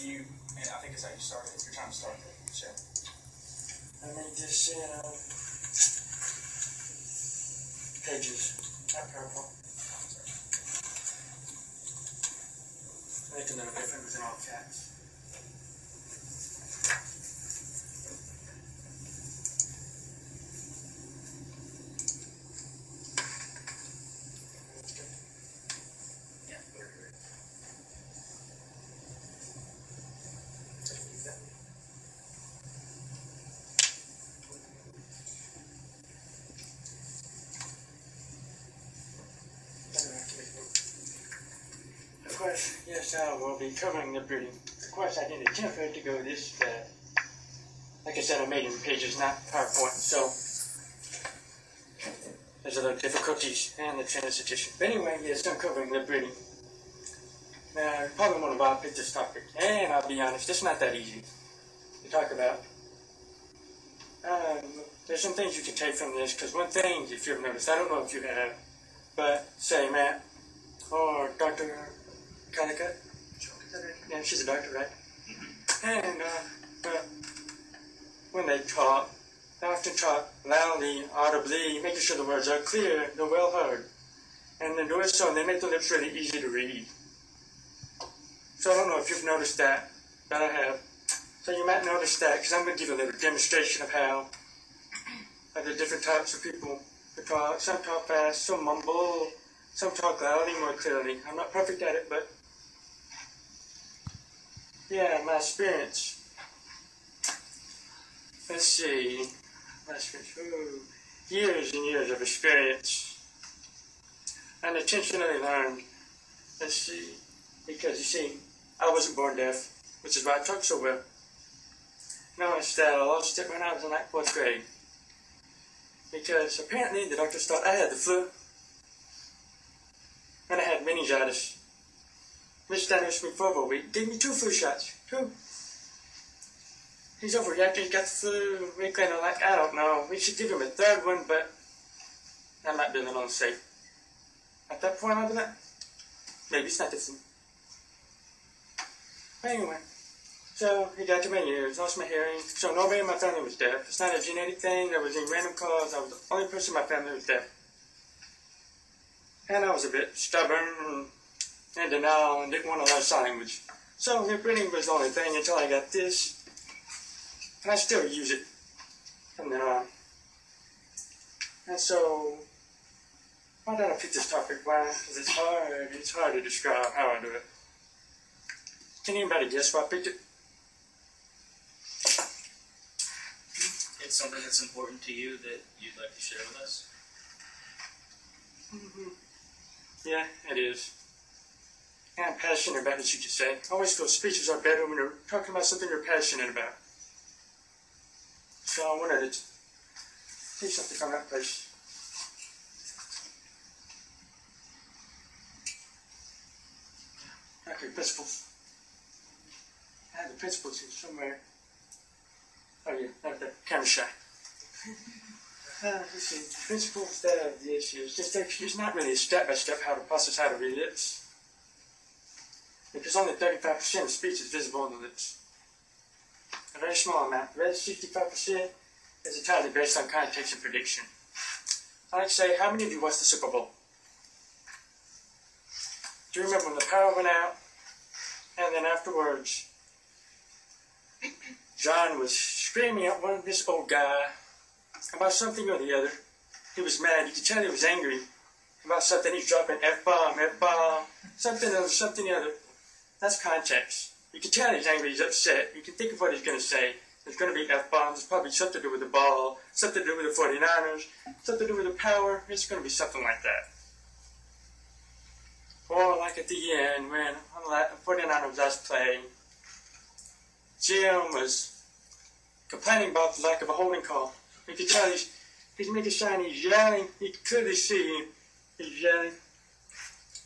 you, and I think it's how you start it, if you're trying to start it. So. I made this in Pages, not PowerPoint. Make a little different with all caps. Of course, yes, I will be covering the breeding. Of course, I didn't attempt for it to go this fast. Like I said, I made it in Pages, not PowerPoint, so there's a little difficulties in the transition. But anyway, yes, I'm covering the breeding. Now, you probably wonder why I picked this topic, and I'll be honest, it's not that easy to talk about. There's some things you can take from this, because one thing, if you've noticed, I don't know if you have, but say Matt or Dr. Calicut, yeah, she's a doctor, right? And when they talk, they often talk loudly, audibly, making sure the words are clear, they're well heard. And in doing so, they make the lips really easy to read. So I don't know if you've noticed that, but I have. So you might notice that, because I'm going to give a little demonstration of how the different types of people who talk. Some talk fast, some mumble, some talk loudly, more clearly. I'm not perfect at it, but yeah, my experience. Let's see. My experience. Ooh, years and years of experience. And intentionally learned. Let's see. Because you see, I wasn't born deaf, which is why I talk so well. No, instead, I lost it when I was in like 4th grade. Because apparently the doctors thought I had the flu. And I had meningitis. Mr. Dennis me for over a week. Gave me 2 flu shots. 2. He's overreacting. He's got the flu. Weekly, and I'm like, I don't know. We should give him a 3rd one, but that might be a little unsafe. At that point, I'll be like, maybe it's not the flu. But anyway, so he got to my ears, lost my hearing. So nobody in my family was deaf. It's not a genetic thing. There was any random cause. I was the only person in my family who was deaf. And I was a bit stubborn and denial and didn't want to learn sign language. So lip reading was the only thing until I got this. And I still use it from then on. And so, why did I pick this topic? Why? Because it's hard to describe how I do it. Can anybody guess why I picked it? It's something that's important to you that you'd like to share with us? Mm-hmm. Yeah, it is. And I'm passionate about it, you could say. I always feel speeches are better when you're talking about something you're passionate about. So I wanted to say something from that place. Okay, principles. I have the principles here somewhere. Oh yeah, not the camera shy. Let's see, the principles that are the issues. It's not really a step-by-step how to process how to read lips. Because only 35% of speech is visible on the lips. A very small amount. The rest, 65%, is entirely based on context and prediction. I like to say, how many of you watched the Super Bowl? Do you remember when the power went out? And then afterwards, John was screaming at this old guy about something or the other. He was mad. You could tell he was angry about something. He's dropping F-bomb, something or something or other. That's context. You can tell he's angry, he's upset. You can think of what he's going to say. There's going to be F-bombs. It's probably something to do with the ball, something to do with the 49ers, something to do with the power. It's going to be something like that. Or like at the end when the 49ers was playing, Jim was complaining about the lack of a holding call. You could tell he's making shine, he's yelling. You can clearly see he's yelling.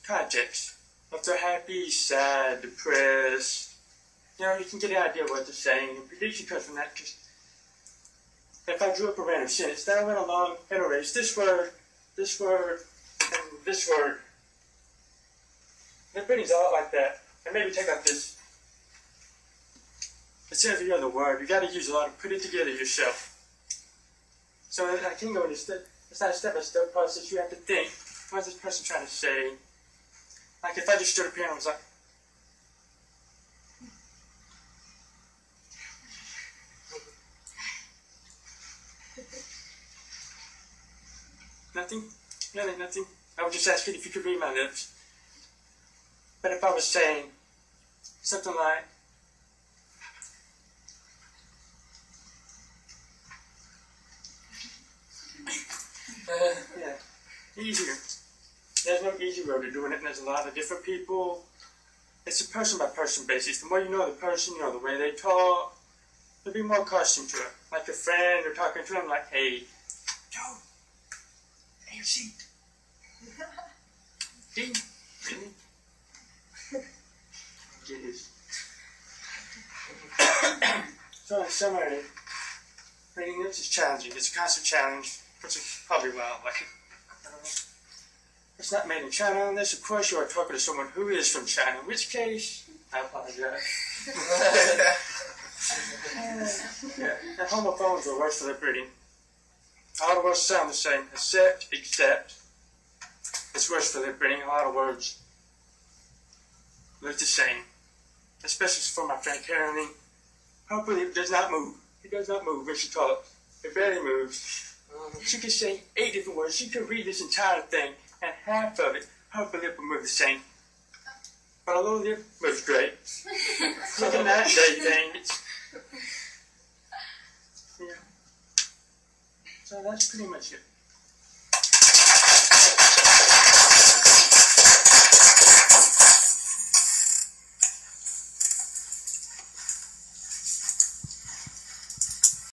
Context. If they're happy, sad, depressed, you know, you can get the idea of what they're saying. And prediction comes from that. Because if I drew up a random sentence, then I went along and erased this word, and this word. The reading's a lot like that. And maybe take out this. It's every other word. You got to use a lot to put it together yourself. So I can't go into step. It's not a step-by-step process. You have to think. What is this person trying to say? Like if I just stood up here and was like, nothing, really nothing. I would just ask you if you could read my lips. But if I was saying something like, yeah, easier. There's no easy road to doing it, and there's a lot of different people. It's a person-by-person basis. The more you know the person, you know the way they talk, there'll be more caution to it. Like a friend, or talking to them like, hey, Joe, AFC. Ding. Jeez. So in summary, reading lips is challenging. It's a constant challenge, which is probably why I like it. I don't know. It's not made in China unless, of course, you are talking to someone who is from China, in which case, I apologize. Yeah, and homophones are worse for lip reading. All the words sound the same, except. It's worse for lip reading. A lot of words look the same. Especially for my friend Caroline. Her lip does not move. It does not move when she talks. It barely moves. She can say 8 different words. She can read this entire thing, and half of it, her lip will move the same. But her lower lip moves great. It's like a night day thing. Yeah. So that's pretty much it.